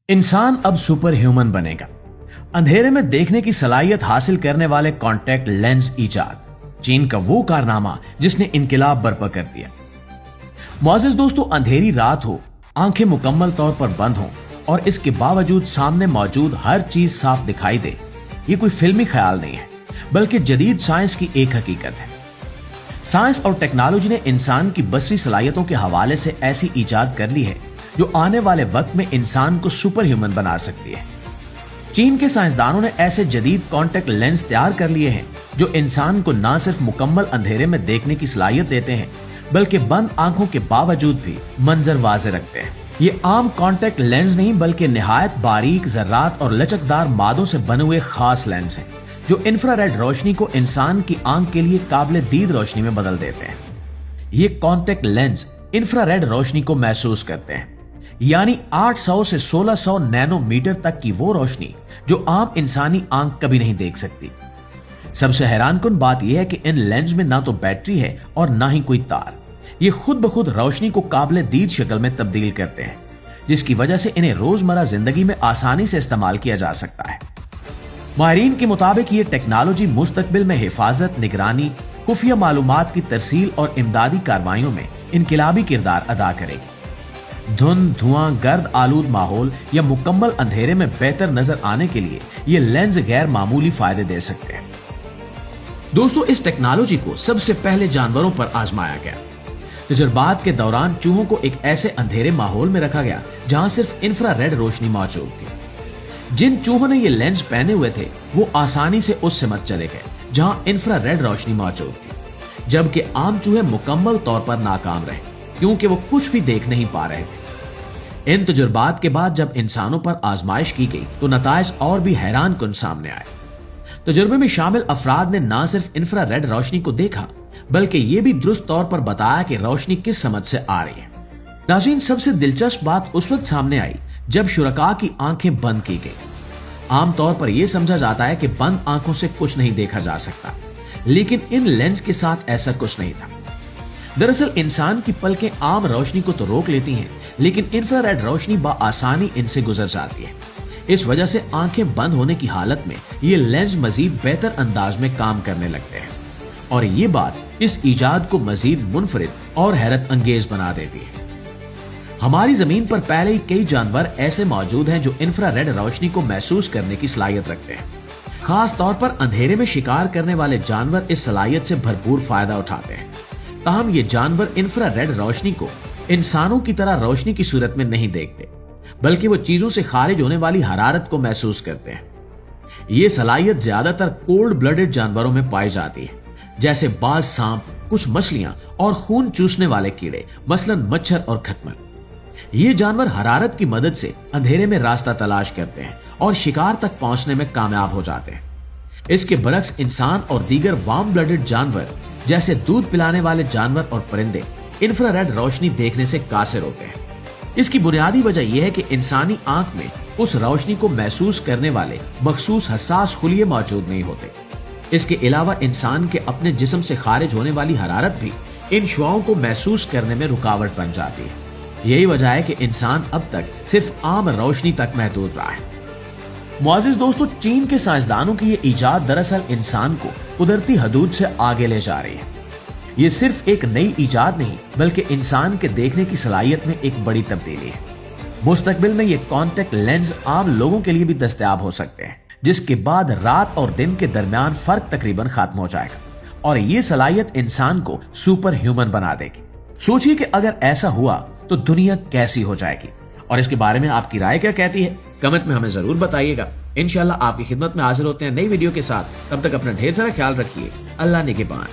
इंसान अब super human बनेगा। अंधेरे में देखने की सलाहियत हासिल करने वाले कॉन्टैक्ट लेंस इजाद, चीन का वो कारनामा जिसने इनकलाब बर्पा कर दिया। मुअज़्ज़िज़ दोस्तों, अंधेरी रात हो, आंखें मुकम्मल तौर पर बंद हों और इसके बावजूद सामने मौजूद हर चीज साफ दिखाई दे, ये कोई फिल्मी ख्याल नहीं है, बल्कि जदीद साइंस की एक हकीकत है। साइंस और टेक्नोलॉजी ने इंसान की बसरी सलाहियतों के हवाले से ऐसी इजाद कर ली है जो आने वाले वक्त में इंसान को सुपर ह्यूमन बना सकती है। चीन के साइंसदानों ने ऐसे जदीद कॉन्टैक्ट लेंस तैयार कर लिए हैं जो इंसान को न सिर्फ मुकम्मल अंधेरे में देखने की सलाहियत देते हैं, बल्कि बंद आंखों के बावजूद भी मंजर वाज़े रखते हैं। ये आम कॉन्टैक्ट लेंस नहीं, बल्कि निहायत बारीक ज़र्रात और लचकदार मादों से बने हुए खास लेंस हैं जो इंफ्रारेड रोशनी को इंसान की आंख के लिए काबिल दीद रोशनी में बदल देते हैं। ये कॉन्टैक्ट लेंस इंफ्रारेड रोशनी को महसूस करते हैं, यानी 800 से 1600 नैनोमीटर तक की वो रोशनी जो आम इंसानी आंख कभी नहीं देख सकती। सबसे हैरानकुन बात यह है कि इन लेंस में ना तो बैटरी है और ना ही कोई तार। ये खुद ब खुद रोशनी को काबिल दीद शक्ल में तब्दील करते हैं, जिसकी वजह से इन्हें रोजमर्रा जिंदगी में आसानी से इस्तेमाल किया जा सकता है। माहिरीन के मुताबिक ये टेक्नोलॉजी मुस्तकबिल में हिफाजत, निगरानी, खुफिया मालूमात की तरसील और इमदादी कार्रवाइयों में इनकलाबी किरदार अदा करेगी। धुंध, धुआं, गर्द आलूद माहौल या मुकम्मल अंधेरे में बेहतर नजर आने के लिए ये लेंस गैर मामूली फायदे दे सकते हैं। दोस्तों, इस टेक्नोलॉजी को सबसे पहले जानवरों पर आजमाया गया। तजुर्बात के दौरान चूहों को एक ऐसे अंधेरे माहौल में रखा गया जहां सिर्फ इंफ्रारेड रोशनी मौजूद थी। जिन चूहों ने ये लेंस पहने हुए थे वो आसानी से उस समत चले गए जहां इंफ्रारेड रोशनी मौजूद थी, जबकि आम चूहे मुकम्मल तौर पर नाकाम रहे क्योंकि वो कुछ भी देख नहीं पा रहे थे। इन तजुर्बात के बाद जब इंसानों पर आजमाइश की गई तो नताइज और भी हैरान कुन सामने आए। तजुर्बे में शामिल अफराद ने न सिर्फ इंफ्रारेड रोशनी को देखा, बल्कि ये भी दुरुस्त तौर पर बताया कि रोशनी किस समत से आ रही है। नाज़रीन, सबसे दिलचस्प बात उस वक्त सामने आई जब शुरका की आंखें बंद की गई। आमतौर पर यह समझा जाता है कि बंद आंखों से कुछ नहीं देखा जा सकता, लेकिन इन लेंस के साथ ऐसा कुछ नहीं था। दरअसल इंसान की पलकें आम रोशनी को तो रोक लेती हैं, लेकिन इंफ्रारेड रोशनी बआसानी इनसे गुजर जाती है। इस वजह से आंखें बंद होने की हालत में ये लेंस मजीद बेहतर अंदाज में काम करने लगते हैं, और ये बात इस इजाद को मजीद मुनफरिद और हैरत अंगेज बना देती है। हमारी जमीन पर पहले ही कई जानवर ऐसे मौजूद हैं जो इंफ्रारेड रोशनी को महसूस करने की सलाहियत रखते हैं। खास तौर पर अंधेरे में शिकार करने वाले जानवर इस सलाहियत से भरपूर फायदा उठाते हैं। ताहम ये जानवर इंफ्रारेड रोशनी को इंसानों की तरह रोशनी की सूरत में नहीं देखते, बल्कि वो चीजों से खारिज होने वाली हरारत को महसूस करते हैं। ये सलाहियत ज्यादातर कोल्ड ब्लडेड जानवरों में पाई जाती है, जैसे बाज सांप, कुछ मछलियां और खून चूसने वाले कीड़े, मसलन मच्छर और खटमल। ये जानवर हरारत की मदद से अंधेरे में रास्ता तलाश करते हैं और शिकार तक पहुंचने में कामयाब हो जाते हैं। इसके बरक्स इंसान और दीगर वार्म ब्लडेड जानवर जैसे दूध पिलाने वाले जानवर और परिंदे इंफ्रारेड रोशनी देखने से कासिर होते हैं। इसकी बुनियादी वजह यह है कि इंसानी आंख में उस रोशनी को महसूस करने वाले मखसूस हसास खुलिये मौजूद नहीं होते। इसके अलावा इंसान के अपने जिस्म से खारिज होने वाली हरारत भी इन शुआओं को महसूस करने में रुकावट बन जाती है। यही वजह है कि इंसान अब तक सिर्फ आम रोशनी तक महदूद रहा है। मुअज़्ज़िज़ दोस्तों, चीन के साइंसदानों की ये इजाद दरअसल इंसान को कुदरती हदूद से आगे ले जा रही है। ये सिर्फ एक नई इजाद नहीं, बल्कि इंसान के देखने की सलाहियत में एक बड़ी तब्दीली है। मुस्तकबिल में ये कॉन्टैक्ट लेंस आम लोगों के लिए भी दस्तयाब हो सकते हैं, जिसके बाद रात और दिन के दरमियान फर्क तकरीबन खत्म हो जाएगा और ये सलाहियत इंसान को सुपर ह्यूमन बना देगी। सोचिए कि अगर ऐसा हुआ तो दुनिया कैसी हो जाएगी, और इसके बारे में आपकी राय क्या कहती है, कमेंट में हमें जरूर बताइएगा। इंशाल्लाह आपकी खिदमत में हाजिर होते हैं नई वीडियो के साथ। तब तक अपना ढेर सारा ख्याल रखिए। अल्लाह निगहबान।